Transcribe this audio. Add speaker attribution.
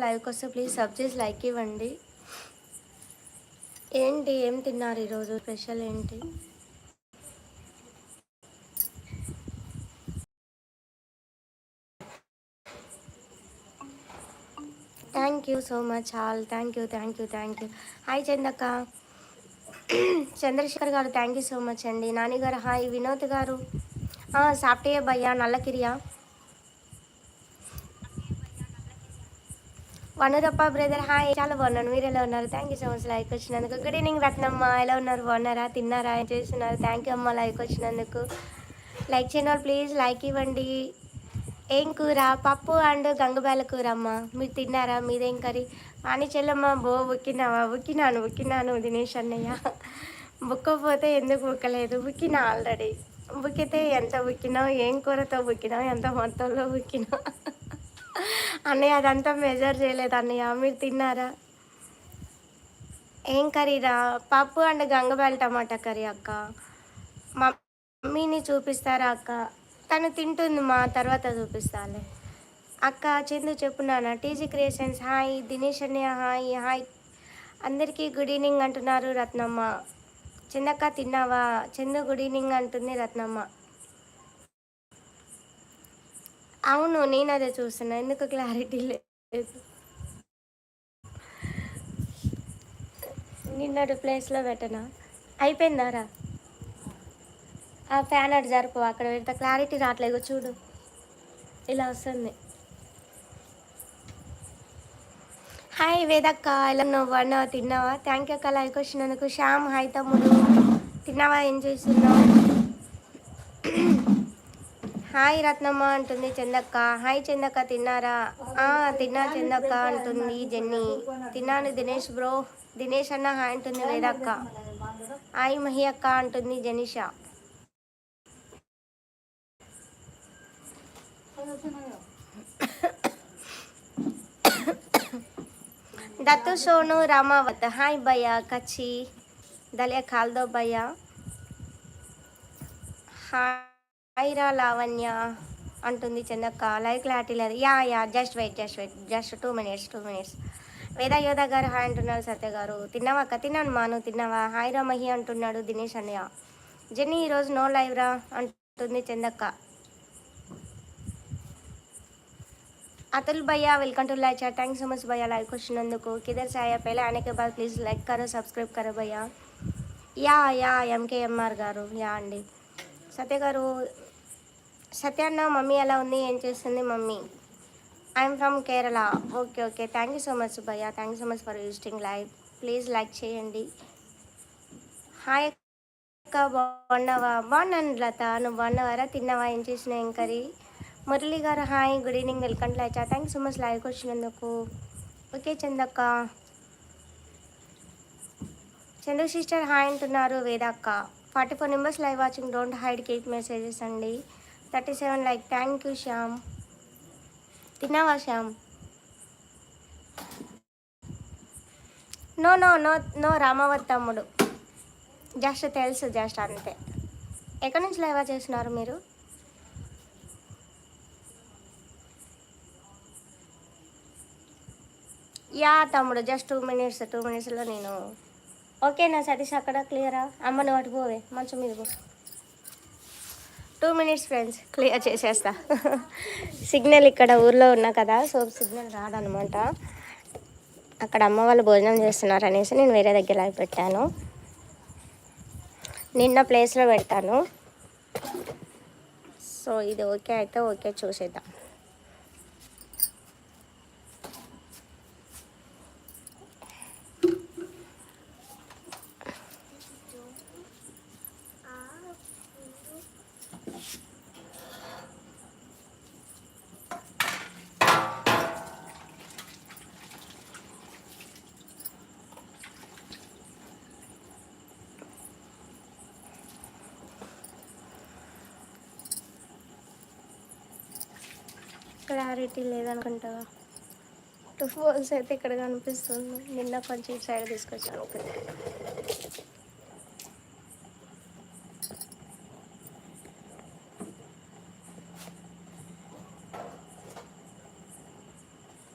Speaker 1: లైవ్కి వస్తే please sub చేసి లైక్ ఇవ్వండి. ఏంటి ఏం తిన్నారు ఈరోజు? స్పెషల్ ఏంటి? Thank you so much all. Thank you. Hi చందక్క, చంద్రశేఖర్ గారు థ్యాంక్ యూ సో మచ్ అండి. నాని గారు హాయ్. వినోద్ గారు సాఫ్ట్వేర్ భయ్యా నల్లకిరియా. వనురప్ప బ్రదర్ హాయ్, చాలా బాగున్నాను. మీరు ఎలా ఉన్నారు? Thank you so much like వచ్చినందుకు. గుడ్ ఈవినింగ్ రత్నమ్మ, ఎలా ఉన్నారు? బాగున్నారా? తిన్నారా? ఏం చేస్తున్నారు? థ్యాంక్ యూ అమ్మ లైక్ వచ్చినందుకు. లైక్ చేయని వాళ్ళు ప్లీజ్ లైక్ ఇవ్వండి. ఏం కూర? పప్పు అండ్ గంగబాల కూర అమ్మ. మీరు తిన్నారా? మీదేం కర్రీ? వాణి చెల్లమ్మ బుక్కినావా? బుక్కినాను దినేష్ అన్నయ్య. బుక్కపోతే ఎందుకు బుక్కలేదు? బుక్కినా ఆల్రెడీ. బుక్కితే ఎంత బుక్కినావు, ఏం కూరతో బుక్కినావు, ఎంత మొత్తంలో బుక్కినావు అన్నయ్య? అదంతా మెజర్ చేయలేదు అన్నయ్య. మీరు తిన్నారా? ఏం కర్రీరా? పప్పు అండ్ గంగబాల టమాటా కర్రీ అక్క. మమ్మీని చూపిస్తారా అక్క? తను తింటుంది మా, తర్వాత చూపిస్తాను అక్క. చందు చెప్పున్నానా? TG creations hi. దినేష్ అన్నయ్య హాయ్ హాయ్. అందరికీ గుడ్ ఈవినింగ్ అంటున్నారు రత్నమ్మ. చందక్క తిన్నావా? చందు గుడ్ ఈవినింగ్ అంటుంది రత్నమ్మ. అవును నేను అదే చూస్తున్నా, ఎందుకు క్లారిటీ లేదు. నిన్నటి ప్లేస్లో పెట్టనా? అయిపోయిందారా? ఆ ఫ్యాన్ అటు జరుపు, అక్కడ పెడితే క్లారిటీ రావట్లేదు చూడు, ఇలా వస్తుంది. హాయ్ వేదక్క, ఎలా నువ్వు బాగున్నావా? తిన్నావా? థ్యాంక్ యూ అక్క లైక్ వచ్చినందుకు. శ్యామ్ హాయ్ తమ్ముడు, తిన్నావా? ఏం చేస్తున్నావు? హాయ్ రత్నమ్మ అంటుంది చందక్క. హాయ్ చందక్క తిన్నారా? తిన్నా చందక్క అంటుంది జెన్నీ. తిన్నాను దినేష్ బ్రో. దినేష్ అన్న హాయ్ అంటుంది వేదక్క. హాయ్ మహి అక్క అంటుంది జనిషా. దత్తు సోను రామావత్ హాయ్ భయ్యా కచ్చి దలియా కాల్దో భయ్యా. హాయ్ రా లావణ్య అంటుంది చందక్క. లైవ్ క్లారిటీ లేదు. Yeah just wait just 2 minutes. వేద యోధ గారు హాయ్ అంటున్నారు. సత్య గారు తిన్నావా అక్క? తిన్నాను మాను, తిన్నావా? హాయ్ రా మహి అంటున్నాడు దినేష్ అన్నయ్య. జెన్నీ ఈరోజు నో లైవ్ రా అంటుంది చందక్క. अतुल भैया welcome to live chat. Thank so much भैया लाइव क्वेश्चन को. किधर से आया? पहले आने के बाद प्लीज़ लाइक करो सब्सक्राइब करो भैया. యా ఎంకేఎంఆర్ గారు యా అండి. సత్య గారు సత్య అన్న మమ్మీ ఎలా ఉంది? ఏం చేస్తుంది mummy? I'm from Kerala. Okay thank you so much భయ్యా. Thank you so much for visiting live. Please like చేయండి. హాయ్ అక్క బాగున్నావా? బాగున్నాను లత, నువ్వు బాగున్నావారా? తిన్నావా? ఏం చేసినా ఏం కర్రీ? మురళి గారు hi good evening welcome to live chat. Thank so much లైవ్కి వచ్చినందుకు. ఓకే చందక్క. చందు సిస్టర్ హాయ్ అంటున్నారు వేదక్క. 44 members live watching. Don't hide keep messages అండి. 37 లైక్. Thank you Shyam. తిన్నావా శ్యామ్? నో రామవత్ తమ్ముడు, జస్ట్ తెలుసు జస్ట్ అంతే. ఎక్కడి నుంచి లైవ్ చేస్తున్నారు మీరు? యా తమ్ముడు జస్ట్ 2 minutesలో నేను ఓకేనా సతీష్? అక్కడ క్లియరా? అమ్మని వాటి పోవే మంచం మీద పో. 2 minutes ఫ్రెండ్స్ క్లియర్ చేసేస్తా. సిగ్నల్ ఇక్కడ ఊర్లో ఉన్నా కదా, సో సిగ్నల్ రాదనమాట. అక్కడ అమ్మ వాళ్ళు భోజనం చేస్తున్నారు అనేసి నేను వేరే దగ్గర లైవ్ పెట్టాను. నిన్న ప్లేస్లో పెడతాను. సో ఇది ఓకే అయితే ఓకే చూసేద్దాం. క్లారిటీ లేదనుకుంటావా? 2 ఫోన్స్ అయితే ఇక్కడ కనిపిస్తుంది. నిన్న కొంచెం సైడ్ తీసుకొచ్చాను.